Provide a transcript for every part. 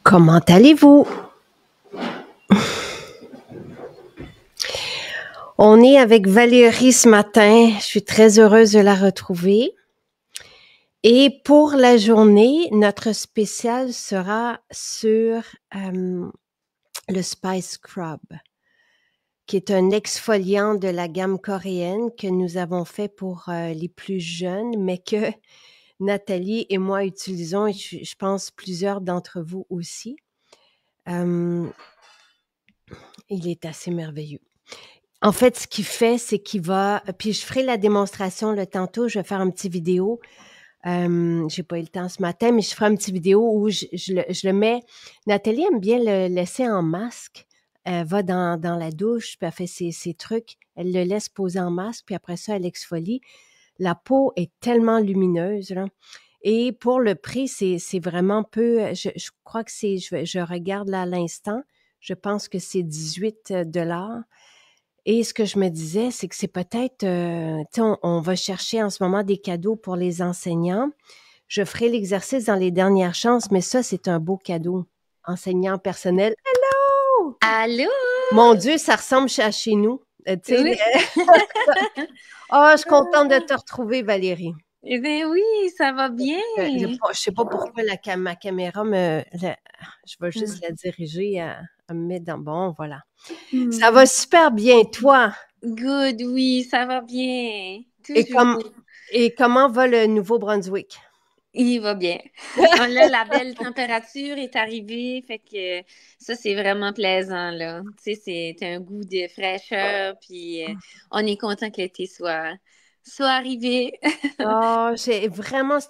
Comment allez-vous? On est avec Valérie ce matin. Je suis très heureuse de la retrouver. Et pour la journée, notre spécial sera sur le Spice Scrub, qui est un exfoliant de la gamme coréenne que nous avons fait pour les plus jeunes, mais que Nathalie et moi utilisons, et je pense plusieurs d'entre vous aussi. Il est assez merveilleux. En fait, ce qu'il fait, c'est qu'il va... Puis je ferai la démonstration le tantôt, je vais faire une petite vidéo. J'ai pas eu le temps ce matin, mais je ferai une petite vidéo où je le mets... Nathalie aime bien le laisser en masque. Elle va dans la douche, puis elle fait ses trucs. Elle le laisse poser en masque, puis après ça, elle exfolie. La peau est tellement lumineuse, là. Et pour le prix, c'est vraiment peu... Je crois que c'est... Je regarde là à l'instant. Je pense que c'est 18 $. Et ce que je me disais, c'est que c'est peut-être, tu sais, on va chercher en ce moment des cadeaux pour les enseignants. Je ferai l'exercice dans les dernières chances, mais ça, c'est un beau cadeau. Enseignant personnel. Hello! Allô? Mon Dieu, ça ressemble à chez nous. Tu sais, Oui. oh, je suis contente de te retrouver, Valérie. Eh bien oui, ça va bien. Je sais pas pourquoi ma caméra je vais juste la diriger à me mettre dans... Bon, voilà. Ça va super bien, toi? Good, oui, ça va bien. Et, Toujours. et comment va le Nouveau-Brunswick? Il va bien. Là, la belle température est arrivée, fait que ça, c'est vraiment plaisant, là. Tu sais, c'est un goût de fraîcheur, puis on est content que l'été soit arrivé. Oh, c'est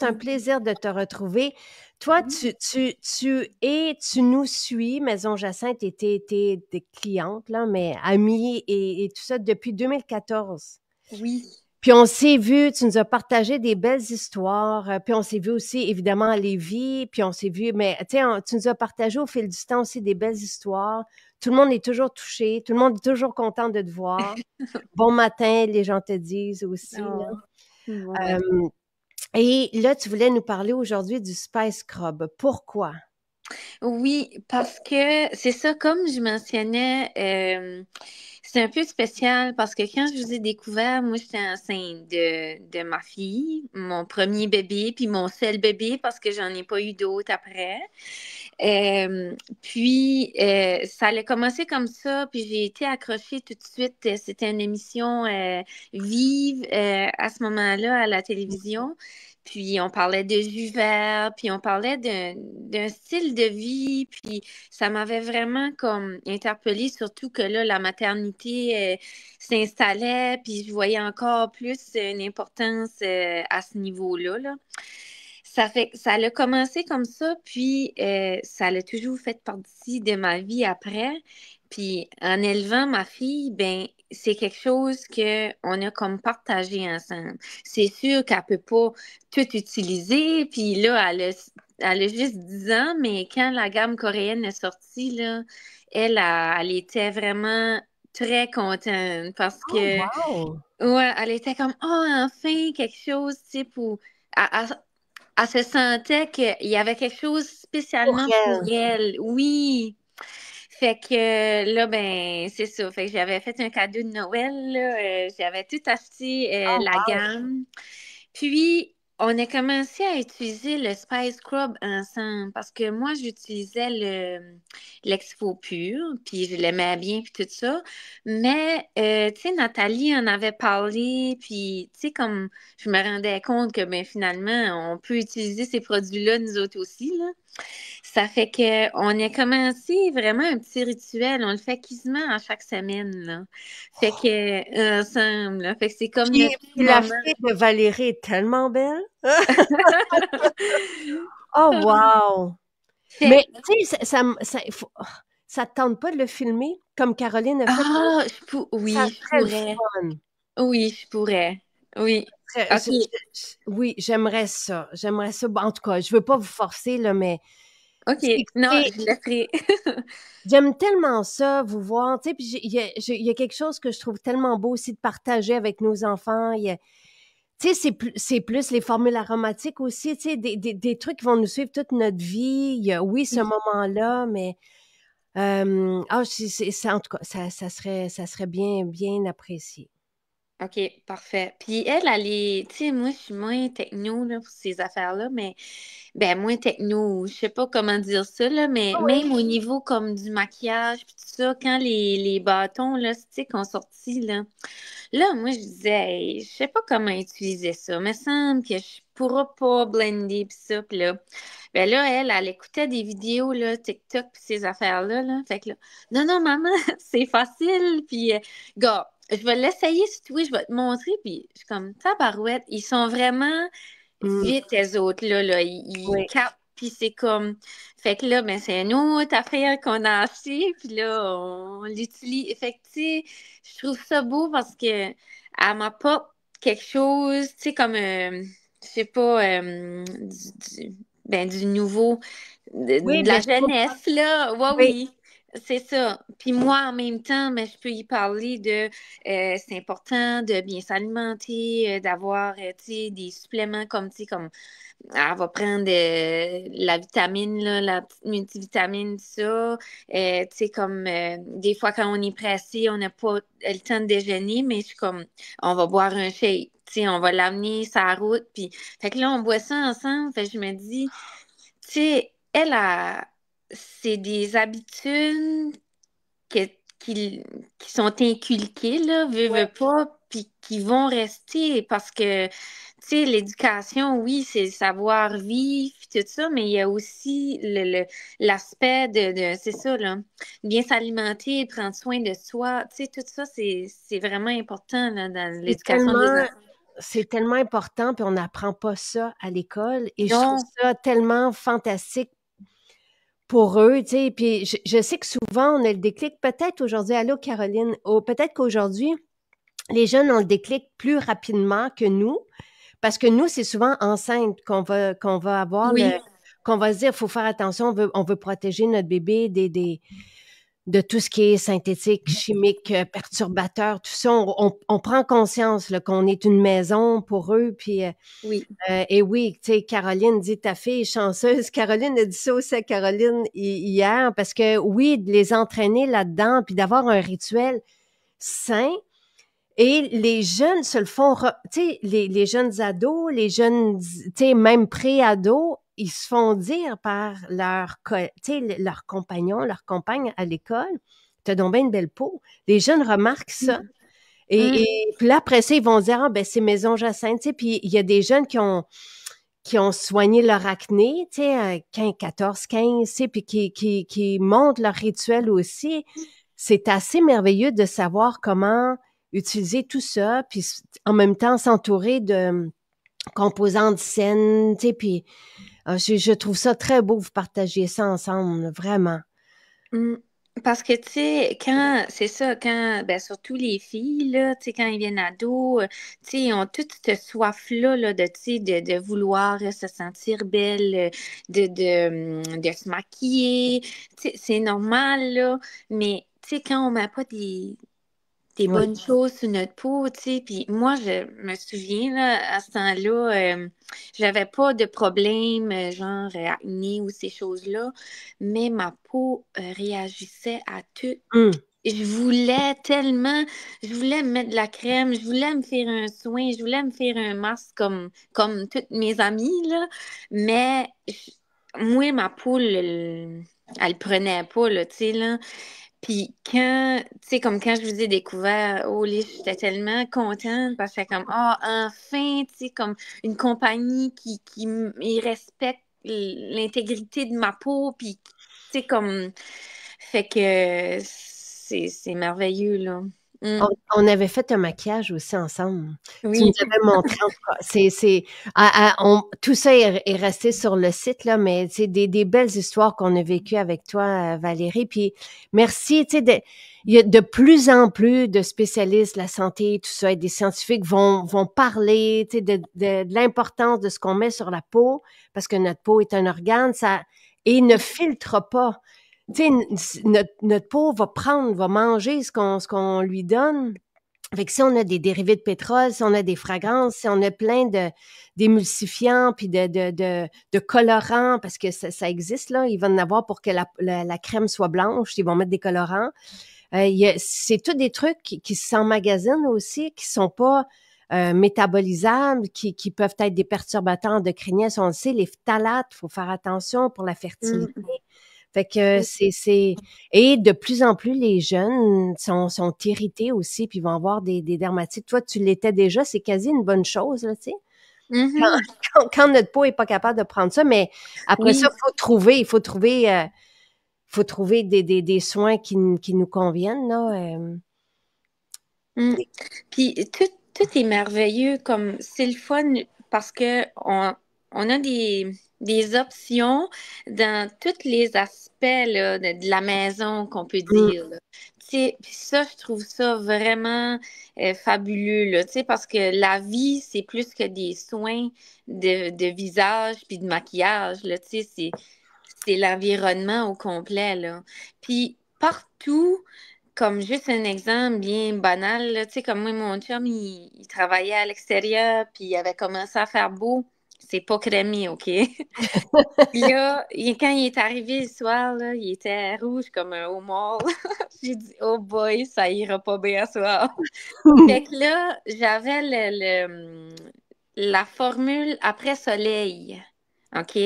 un plaisir de te retrouver. Toi, tu nous suis, Maison Jacinthe, et t'es cliente, là, mais amie et tout ça depuis 2014. Oui. Puis on s'est vu, tu nous as partagé des belles histoires, puis on s'est vu aussi évidemment à Lévis, puis on s'est vu, mais tu sais, tu nous as partagé au fil du temps aussi des belles histoires. Tout le monde est toujours touché, tout le monde est toujours content de te voir. Bon matin, les gens te disent aussi, là. Ouais. Et là, tu voulais nous parler aujourd'hui du Spice Scrub. Pourquoi? Oui, parce que c'est ça, comme je mentionnais, c'est un peu spécial parce que quand je vous ai découvert, moi, j'étais enceinte de ma fille, mon premier bébé, puis mon seul bébé parce que j'en ai pas eu d'autres après. Puis, ça allait commencer comme ça, puis j'ai été accrochée tout de suite. C'était une émission vive à ce moment-là à la télévision. Puis on parlait de jus vert, puis on parlait d'un style de vie, puis ça m'avait vraiment comme interpellée, surtout que là, la maternité s'installait, puis je voyais encore plus une importance à ce niveau-là, là. Ça fait que ça a commencé comme ça, puis ça a toujours fait partie de ma vie après. Puis en élevant ma fille, ben c'est quelque chose que on a comme partagé ensemble. C'est sûr qu'elle peut pas tout utiliser, puis là, elle a juste 10 ans, mais quand la gamme coréenne est sortie, là, elle était vraiment très contente parce Oh, que, wow! ouais, elle était comme, oh, enfin, quelque chose, tu sais, pour... Elle se sentait qu'il y avait quelque chose Pour spécialement pour elle. elle. Oui. Fait que là, ben, c'est ça. Fait que j'avais fait un cadeau de Noël, là. J'avais tout acheté, Oh, la wow! gamme. Puis, on a commencé à utiliser le Spice Scrub ensemble parce que moi, j'utilisais l'Exfo Pur, puis je l'aimais bien, puis tout ça. Mais, tu sais, Nathalie en avait parlé, puis, tu sais, comme je me rendais compte que, ben, finalement, on peut utiliser ces produits-là, nous autres aussi, là. Ça fait que on a commencé vraiment un petit rituel. On le fait quasiment à chaque semaine, là. Fait que ensemble, là. Fait que c'est comme notre petit Puis la moment. fille de Valérie est tellement belle. Oh, wow! Mais, Fait tu sais, ça te tente pas de le filmer comme Caroline a fait? Ça oui, je serait le pourrais. fun. Oui, je pourrais. Oui. OK. Oui, j'aimerais ça. J'aimerais ça. Bon, en tout cas, je veux pas vous forcer, là, mais OK. c'est que, Non, tu sais, je le ferai. j'aime tellement ça, vous voir, tu sais, puis il y a quelque chose que je trouve tellement beau aussi de partager avec nos enfants. Tu sais, c'est plus les formules aromatiques aussi, tu sais, des trucs qui vont nous suivre toute notre vie. Il y a, oui, ce moment-là, mais en tout cas, ça serait bien, bien apprécié. OK, parfait. Puis elle est, tu sais, moi, je suis moins techno là, pour ces affaires-là, mais ben moins techno, je sais pas comment dire ça, là, mais Ah oui. même au niveau comme du maquillage, puis tout ça, quand les bâtons, là, tu sais, qu'on sorti, là, moi, je disais, hey, je sais pas comment utiliser ça, mais semble que je pourrais pas blender, puis ça, puis là, ben là, elle écoutait des vidéos, là, TikTok, puis ces affaires-là, là, fait que là, non, non, maman, c'est facile, puis gars, je vais l'essayer si tu veux, je vais te montrer, puis je suis comme, tabarouette, ils sont vraiment Mm, vite, les autres, là, ils oui. captent, puis c'est comme, fait que là, ben, c'est une autre affaire qu'on a acheté, puis là, on l'utilise, fait que, tu sais, je trouve ça beau parce que elle m'apporte quelque chose, tu sais, comme, je sais pas, du nouveau, Oui, de ben la je comprends. jeunesse, là, ouais, Oui, oui. C'est ça. Puis moi, en même temps, ben, je peux y parler de c'est important de bien s'alimenter, d'avoir tu sais, des suppléments comme, tu sais, comme elle va prendre la vitamine, là, la petite multivitamine, ça. Tu sais, comme des fois, quand on est pressé, on n'a pas le temps de déjeuner, mais je suis comme, on va boire un shake. Tu sais, on va l'amener sa route. Puis, fait que là, on boit ça ensemble. Fait que je me dis, tu sais, c'est des habitudes que- qui, qui sont inculquées, là, oui. veux pas, puis qui vont rester parce que, tu sais, l'éducation, oui, c'est le savoir vivre, puis tout ça, mais il y a aussi l'aspect c'est ça, là, bien s'alimenter, prendre soin de soi, tu sais, tout ça, c'est vraiment important, là, dans C'est l'éducation des tellement, enfants. c'est tellement important, puis on n'apprend pas ça à l'école. Et je trouve Non, ça tellement fantastique pour eux, tu sais. Puis je sais que souvent, on a le déclic, peut-être aujourd'hui, allô Caroline, peut-être qu'aujourd'hui, les jeunes ont le déclic plus rapidement que nous, parce que nous, c'est souvent enceinte qu'on va avoir oui, qu'on va se dire, faut faire attention, on veut protéger notre bébé de tout ce qui est synthétique, chimique, perturbateur, tout ça. On prend conscience là, qu'on est une maison pour eux, puis oui, et oui, tu sais, Caroline dit ta fille est chanceuse. Caroline a dit ça aussi à Caroline hier, parce que oui, de les entraîner là-dedans, puis d'avoir un rituel sain. Et les jeunes se le font, tu sais, les jeunes ados, les jeunes, tu sais, même pré-ados, ils se font dire par tu sais, leur compagnon, leur compagne à l'école, t'as donc bien une belle peau. Les jeunes remarquent ça. hum, Et puis là, après ça, ils vont dire, ah, ben, c'est Maison Jacinthe, tu sais, puis il y a des jeunes qui ont soigné leur acné, tu sais, 15, 14, 15, tu sais, puis qui montrent leur rituel aussi. C'est assez merveilleux de savoir comment utiliser tout ça, puis en même temps s'entourer de composantes saines, tu sais, puis je trouve ça très beau, vous partagiez ça ensemble, vraiment. hum. Parce que, tu sais, c'est ça, ben, surtout les filles, là, tu sais, quand ils viennent ados, tu sais, ils ont toute cette soif-là, là, de, tu sais, de vouloir se sentir belle, de se maquiller, tu sais, c'est normal, là, mais, tu sais, quand on met pas des Oui. bonnes choses sur notre peau, tu sais. Puis moi, je me souviens, là, à ce temps-là, j'avais pas de problème, genre acné ou ces choses-là, mais ma peau réagissait à tout. Hum. Je voulais tellement, je voulais me mettre de la crème, je voulais me faire un soin, je voulais me faire un masque comme toutes mes amies, là, mais moi, ma peau, elle prenait pas, là, tu sais, là. Puis quand, tu sais, comme quand je vous ai découvert au lit, j'étais tellement contente parce que comme, enfin, tu sais, comme une compagnie qui respecte l'intégrité de ma peau, puis, tu sais, comme, fait que c'est merveilleux, là. Mm. On avait fait un maquillage aussi ensemble. Tu nous Oui, avais montré, en tout cas. Tout ça est resté sur le site, là, mais c'est des belles histoires qu'on a vécues avec toi, Valérie. Puis merci, tu sais, il y a de plus en plus de spécialistes de la santé, tout ça, et des scientifiques vont parler, tu sais, de l'importance de ce qu'on met sur la peau, parce que notre peau est un organe, et ne filtre pas. Tu sais, notre peau va manger ce qu'on lui donne. Fait que si on a des dérivés de pétrole, si on a des fragrances, si on a plein d'émulsifiants puis de colorants, parce que ça existe, là, ils vont en avoir pour que la crème soit blanche, ils vont mettre des colorants. C'est tous des trucs qui s'emmagasinent aussi, qui sont pas métabolisables, qui peuvent être des perturbateurs endocriniens. Si on le sait, les phtalates, il faut faire attention pour la fertilité. Fait que et de plus en plus, les jeunes sont irrités aussi, puis vont avoir des dermatites. Toi, tu l'étais déjà, c'est quasi une bonne chose, là, tu sais. Quand notre peau est pas capable de prendre ça, mais après ça, il faut trouver des soins qui nous conviennent, là. Puis tout est merveilleux, comme c'est le fun parce que on a des options dans tous les aspects là, de la maison qu'on peut dire. Puis ça, je trouve ça vraiment fabuleux, là, parce que la vie, c'est plus que des soins de visage puis de maquillage, là, c'est l'environnement au complet, là. Puis partout, comme juste un exemple bien banal, là, comme moi, mon chum, il travaillait à l'extérieur, puis il avait commencé à faire beau. C'est pas crémé, OK? Puis là, quand il est arrivé le soir, là, il était rouge comme un homard. J'ai dit, oh boy, ça ira pas bien ce soir. Fait que là, j'avais la formule après soleil. OK?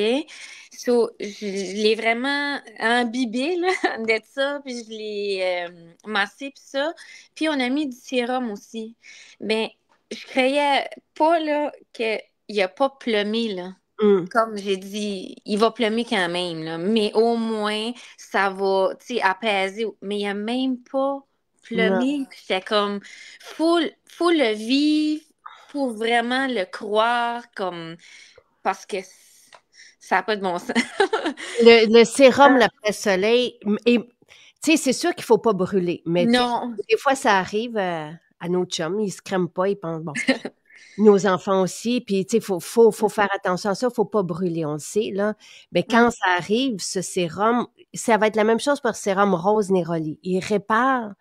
So, je l'ai vraiment imbibé là, de ça, puis je l'ai massé, puis ça. Puis on a mis du sérum aussi. Ben, je croyais pas là, qu'il n'a pas plumé, là. Comme j'ai dit, il va plummer quand même, là. Mais au moins, ça va, tu sais, apaiser. Mais il n'a même pas plumé. J'étais comme, faut le vivre pour vraiment le croire, comme, parce que ça n'a pas de bon sens. Le sérum, l'après-soleil, et tu sais, c'est sûr qu'il faut pas brûler, mais Non. des fois, ça arrive à nos chums, ils se crèment pas, ils pensent, bon, nos enfants aussi, puis tu sais, faut faire attention à ça, faut pas brûler, on le sait, là. Mais quand ça arrive, ce sérum, ça va être la même chose pour le sérum rose Neroli. Il répare,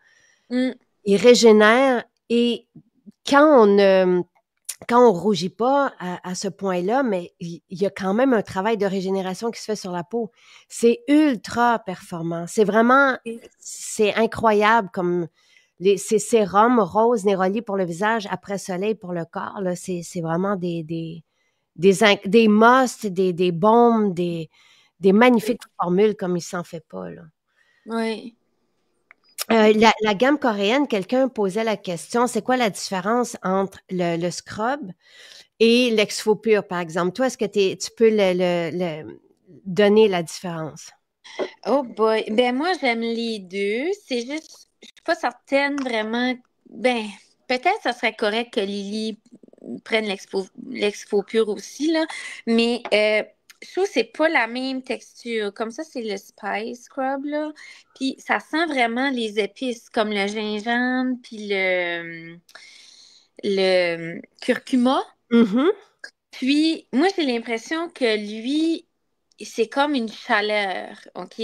il régénère, et quand on rougit pas à ce point-là, mais il y a quand même un travail de régénération qui se fait sur la peau. C'est ultra performant. C'est incroyable comme ces sérums rose Neroli pour le visage, après soleil pour le corps. Là, c'est vraiment des musts, des bombes, des magnifiques formules comme il s'en fait pas, là. Oui. La gamme coréenne, quelqu'un posait la question, c'est quoi la différence entre le scrub et l'exfo pur, par exemple? Toi, est-ce que tu peux donner la différence? Oh boy. Ben moi, j'aime les deux. C'est juste, je suis pas certaine vraiment. Ben, peut-être ça serait correct que Lily prenne l'expo pure aussi, là. Mais je trouve que c'est pas la même texture. Comme ça, c'est le Spice Scrub, là. Puis ça sent vraiment les épices, comme le gingembre, puis le curcuma. Puis, moi, j'ai l'impression que lui, c'est comme une chaleur, OK?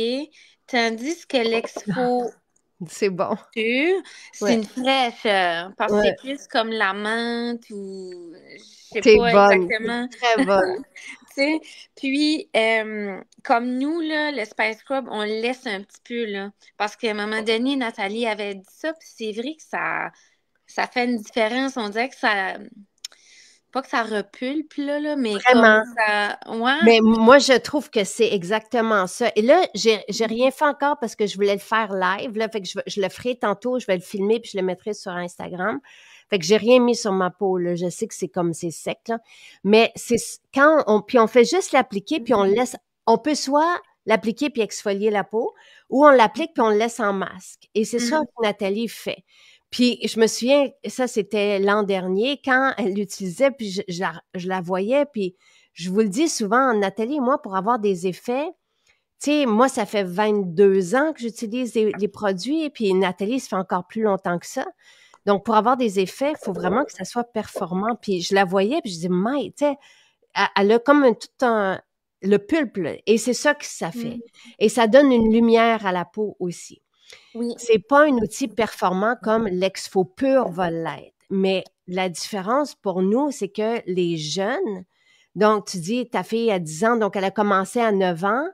Tandis que l'expo C'est bon. pur, c'est une fraîcheur, parce que Ouais. c'est plus comme la menthe ou je sais T'es pas bonne. exactement. Très bonne. Tu sais, puis, comme nous, là, le Spice Club, on le laisse un petit peu, là, parce qu'à un moment donné, Nathalie avait dit ça, puis c'est vrai que ça fait une différence. On dirait que ça, pas que ça repulpe, là, mais Vraiment. comme ça, ouais. Mais moi, je trouve que c'est exactement ça. Et là, j'ai rien fait encore parce que je voulais le faire live, là. Fait que je le ferai tantôt, je vais le filmer puis je le mettrai sur Instagram. Fait que j'ai rien mis sur ma peau, là. Je sais que c'est sec, là. Mais c'est puis on fait juste l'appliquer puis on le laisse, on peut soit l'appliquer puis exfolier la peau ou on l'applique puis on le laisse en masque. Et c'est ça que Nathalie fait. Puis je me souviens, ça c'était l'an dernier, quand elle l'utilisait, puis je la voyais, puis je vous le dis souvent, Nathalie et moi, pour avoir des effets, tu sais, moi, ça fait 22 ans que j'utilise les produits, et puis Nathalie, ça fait encore plus longtemps que ça. Donc, pour avoir des effets, il faut vraiment que ça soit performant. Puis je la voyais, puis je dis, mais, tu sais, elle a comme le pulpe, là, et c'est ça que ça fait. Et ça donne une lumière à la peau aussi. Oui. C'est pas un outil performant comme l'Exfopur va l'être. Mais la différence pour nous, c'est que les jeunes, donc tu dis ta fille a 10 ans, donc elle a commencé à 9 ans,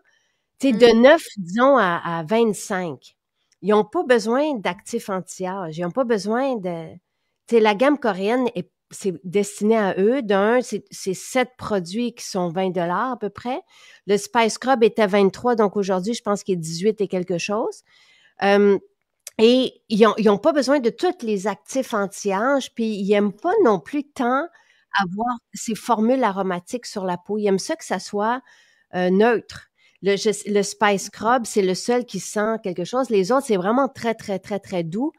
tu sais, de 9, disons, à 25, ils n'ont pas besoin d'actifs anti-âge. Ils n'ont pas besoin de... Tu sais, la gamme coréenne, c'est destiné à eux. D'un, c'est 7 produits qui sont 20 à peu près. Le Spice Scrub était 23, donc aujourd'hui, je pense qu'il est 18 et quelque chose. Et ils ont pas besoin de tous les actifs anti-âge, puis ils n'aiment pas non plus tant avoir ces formules aromatiques sur la peau. Ils aiment ça que ça soit neutre. Le Spice Scrub, c'est le seul qui sent quelque chose. Les autres, c'est vraiment très, très, très, très doux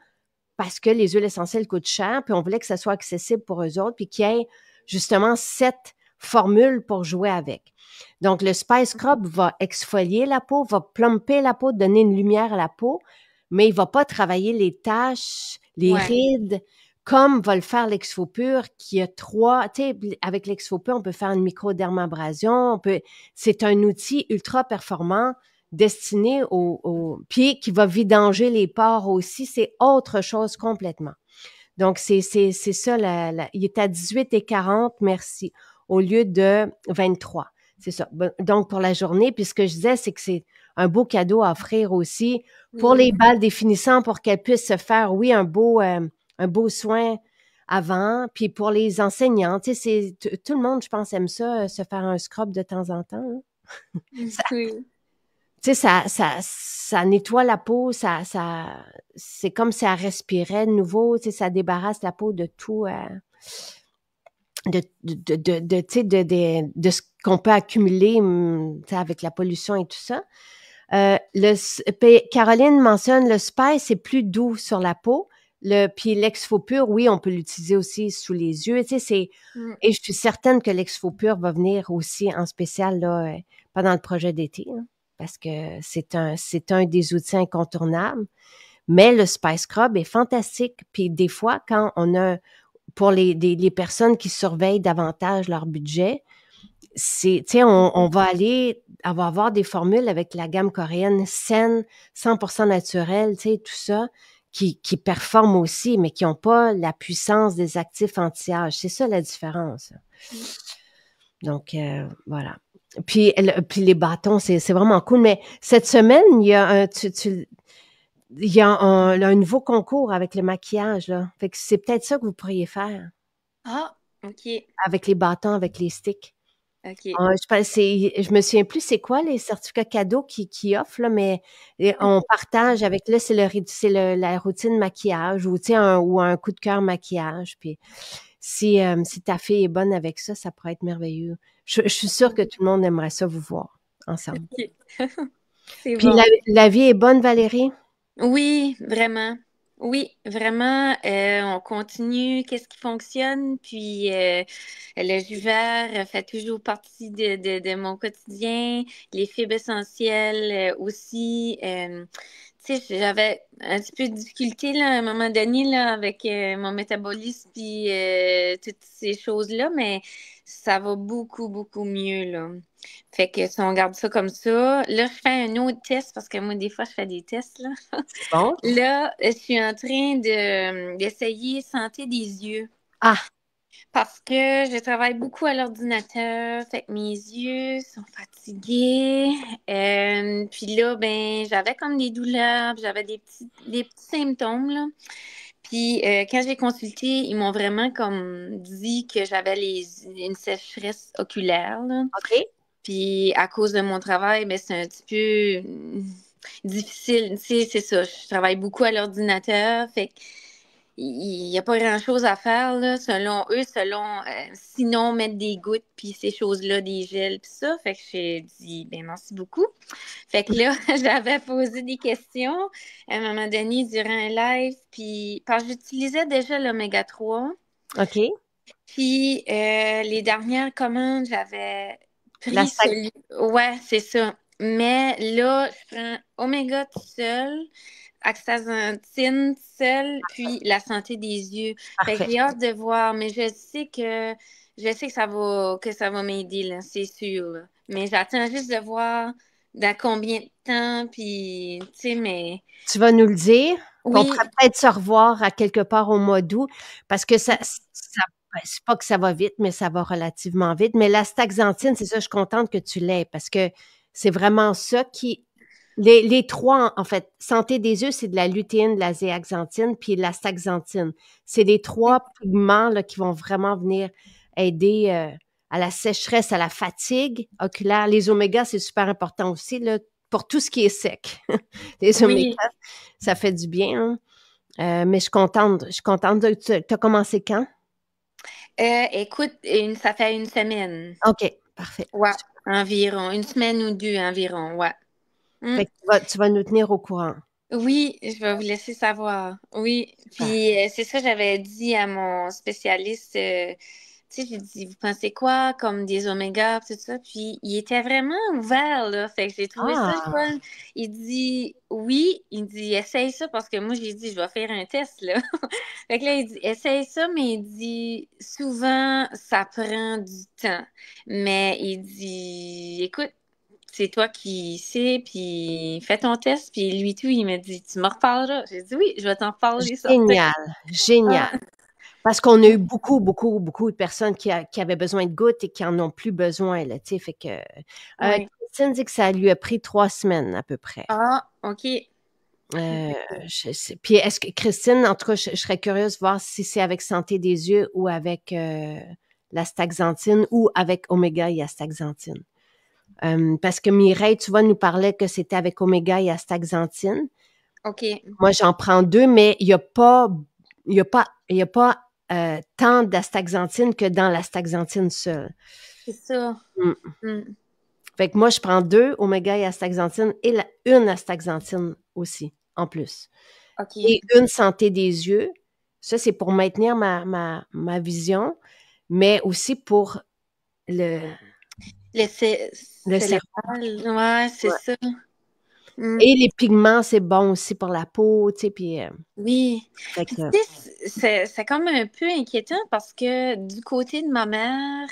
parce que les huiles essentielles coûtent cher, puis on voulait que ça soit accessible pour eux autres, puis qu'il y ait justement 7 formules pour jouer avec. Donc, le Spice Scrub va exfolier la peau, va plumper la peau, donner une lumière à la peau, mais il va pas travailler les taches, les rides, comme va le faire l'Exfopur, qui a 3, tu sais, avec l'Exfopur, on peut faire une microdermabrasion, c'est un outil ultra performant destiné au pied qui va vidanger les pores aussi. C'est autre chose complètement. Donc, c'est ça, il est à 18,40, merci, au lieu de 23. C'est ça. Donc, pour la journée, puis ce que je disais, c'est que c'est un beau cadeau à offrir aussi pour les balles définissants, pour qu'elles puissent se faire, oui, un beau soin avant. Puis pour les enseignants, tu sais, tout le monde, je pense, aime ça, se faire un scrub de temps en temps. Tu sais, ça nettoie la peau, c'est comme si elle respirait de nouveau, tu sais, ça débarrasse la peau de tout, tu sais, de ce qu'on peut accumuler, tu sais, avec la pollution et tout ça. Caroline mentionne le Spice, c'est plus doux sur la peau. Puis l'Exfopur, oui, on peut l'utiliser aussi sous les yeux. Tu sais, et je suis certaine que l'Exfopur va venir aussi en spécial là, pendant le projet d'été, hein, parce que c'est un des outils incontournables. Mais le Spice Scrub est fantastique. Puis des fois, quand on a, pour les personnes qui surveillent davantage leur budget, tu sais, on va avoir des formules avec la gamme coréenne saine, 100% naturelle, tu sais, tout ça, qui performent aussi, mais qui n'ont pas la puissance des actifs anti-âge. C'est ça la différence. Donc, voilà. Puis les bâtons, c'est vraiment cool. Mais cette semaine, il y a il y a un nouveau concours avec le maquillage, là. Fait que c'est peut-être ça que vous pourriez faire. Ah, OK. Avec les bâtons, avec les sticks. OK. Je me souviens plus c'est quoi les certificats cadeaux qui offrent, là, mais on partage avec, là, c'est la routine maquillage ou, tu sais, ou un coup de cœur maquillage. Puis si ta fille est bonne avec ça, ça pourrait être merveilleux. Je suis sûre que tout le monde aimerait ça vous voir ensemble. OK. C'est Puis bon. la vie est bonne, Valérie? Oui, vraiment. Oui, vraiment. On continue. Qu'est-ce qui fonctionne? Puis le jus vert fait toujours partie de mon quotidien. Les fibres essentielles aussi. Tu sais, j'avais un petit peu de difficulté là, à un moment donné là, avec mon métabolisme puis toutes ces choses-là, mais ça va beaucoup, beaucoup mieux là. Fait que si on garde ça comme ça, là, je fais un autre test parce que moi, des fois, je fais des tests, là. Bon. Là, je suis en train d'essayer santé des yeux. Ah, Parce que je travaille beaucoup à l'ordinateur, fait que mes yeux sont fatigués. Puis là, ben, j'avais comme des douleurs, puis j'avais des petits symptômes, là. Puis quand j'ai consulté, ils m'ont vraiment comme dit que j'avais une sécheresse oculaire, là. OK. Puis à cause de mon travail, ben, c'est un petit peu difficile. Tu sais, c'est ça. Je travaille beaucoup à l'ordinateur. Fait il n'y a pas grand-chose à faire, là, selon eux, sinon mettre des gouttes, puis ces choses-là, des gels, puis ça. Fait que j'ai dit, ben merci beaucoup. Fait que là, j'avais posé des questions à un moment donné durant un live, puis parce que j'utilisais déjà l'oméga 3. OK. Puis les dernières commandes, j'avais La pris stack. celui. Ouais, c'est ça. Mais là, je prends Oméga tout seul, Astaxanthine seul, puis la santé des yeux. Fait que Parfait. j'ai hâte de voir, mais je sais que ça va m'aider, là, c'est sûr, là. Mais j'attends juste de voir dans combien de temps, puis, tu sais, mais Tu vas nous le dire, puis on oui, pourrait peut-être se revoir à quelque part au mois d'août parce que ben, c'est pas que ça va vite, mais ça va relativement vite. Mais l'astaxanthine, c'est ça, je suis contente que tu l'aies parce que c'est vraiment ça qui. Les trois, en fait, santé des yeux, c'est de la lutéine, de la zéaxanthine, puis l'astaxanthine. C'est les trois pigments là, qui vont vraiment venir aider à la sécheresse, à la fatigue oculaire. Les omégas, c'est super important aussi là, pour tout ce qui est sec. Les omégas, oui. ça fait du bien, hein. Mais je suis contente. Je suis contente. Tu as commencé quand? Écoute, ça fait une semaine. OK, parfait. Ouais, environ. Une semaine ou deux environ, ouais. Mm. Fait que tu vas nous tenir au courant. Oui, je vais vous laisser savoir. Oui, Super. puis c'est ça, j'avais dit à mon spécialiste, tu sais, j'ai dit, vous pensez quoi, comme des omégas, tout ça, puis il était vraiment ouvert, là, fait que j'ai trouvé ça le Ah, fun. Il dit, oui, il dit, essaye ça, parce que moi, j'ai dit, je vais faire un test, là. Fait que là, il dit, essaye ça, mais il dit, souvent, ça prend du temps. Mais il dit, écoute, c'est toi qui sais, puis fais ton test. Puis lui, tout, il m'a dit, tu me reparleras. J'ai dit, oui, je vais t'en reparler, certain. génial, génial. Ah, Parce qu'on a eu beaucoup, beaucoup, beaucoup de personnes qui avaient besoin de gouttes et qui en ont plus besoin, là, tu sais, fait que oui. Christine dit que ça lui a pris 3 semaines à peu près. Ah, OK. Euh, je sais. Puis est-ce que Christine, en tout cas, je serais curieuse de voir si c'est avec Santé des yeux ou avec l'astaxanthine ou avec Oméga et astaxanthine. Parce que Mireille, tu vois, nous parlait que c'était avec Oméga et astaxanthine. OK. Moi, j'en prends 2, mais il y a pas tant d'astaxanthine que dans l'astaxanthine seule. C'est ça. Mm. Mm. Fait que moi, je prends 2 oméga et astaxanthine et une astaxanthine aussi, en plus. Et OK. une santé des yeux. Ça, c'est pour maintenir ma vision, mais aussi pour le, Le le cerveau. cérébral, ouais, c'est Ouais. ça. Mm. Et les pigments, c'est bon aussi pour la peau, tu sais, puis Oui. fait Puis, que, tu sais, c'est comme un peu inquiétant parce que du côté de ma mère,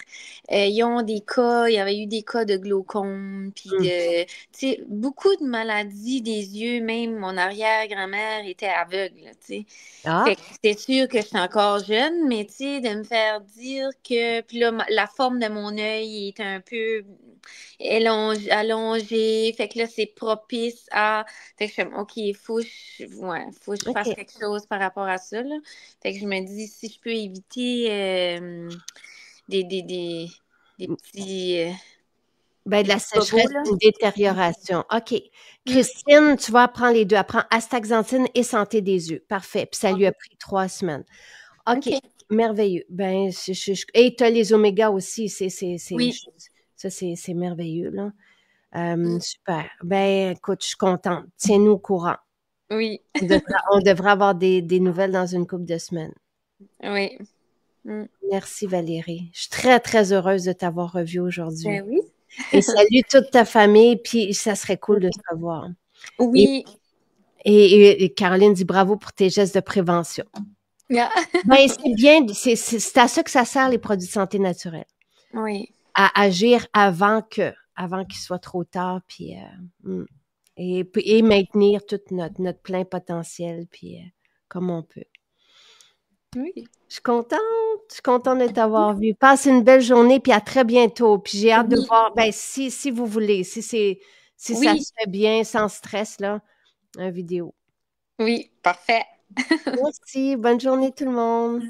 ils ont des cas, il y avait eu des cas de glaucome, puis mm. de, tu sais, beaucoup de maladies des yeux, même mon arrière-grand-mère était aveugle, tu sais. Ah, Fait que c'est sûr que je suis encore jeune, mais tu sais, de me faire dire que, puis là, la forme de mon œil est un peu allongée, fait que là, c'est propice à fait que je suis comme, OK, faut que je fasse OK. quelque chose par rapport à ça, là. Fait que je me dis, si je peux éviter des, des, des, des petits, euh, Ben, de des la petits bobos, sécheresse, là. une détérioration. OK. Mm. Christine, tu vas apprendre les deux. Apprends astaxanthine et santé des yeux. Parfait. Puis ça lui a OK. pris 3 semaines. OK. OK. Merveilleux. Ben, et tu as les omégas aussi. Oui. Ça, c'est merveilleux, là. Mm. Super. Ben, écoute, je suis contente. Tiens-nous au courant. Oui. On devrait avoir des nouvelles dans une couple de semaines. Oui. Mm. Merci, Valérie. Je suis très, très heureuse de t'avoir revue aujourd'hui. Ben oui. Et salut toute ta famille, puis ça serait cool de se revoir. Et, Oui. et Caroline dit bravo pour tes gestes de prévention. Yeah. Ben, c'est bien, c'est à ça que ça sert les produits de santé naturelle, Oui. à agir avant qu'il soit trop tard, puis et maintenir tout notre plein potentiel, puis comme on peut. Oui. Je suis contente de t'avoir vu. Passe une belle journée, puis à très bientôt. Puis j'ai hâte de Oui. voir, ben, si vous voulez, si ça Oui. se fait bien, sans stress, là, une vidéo. Oui. Parfait. Merci. Bonne journée tout le monde.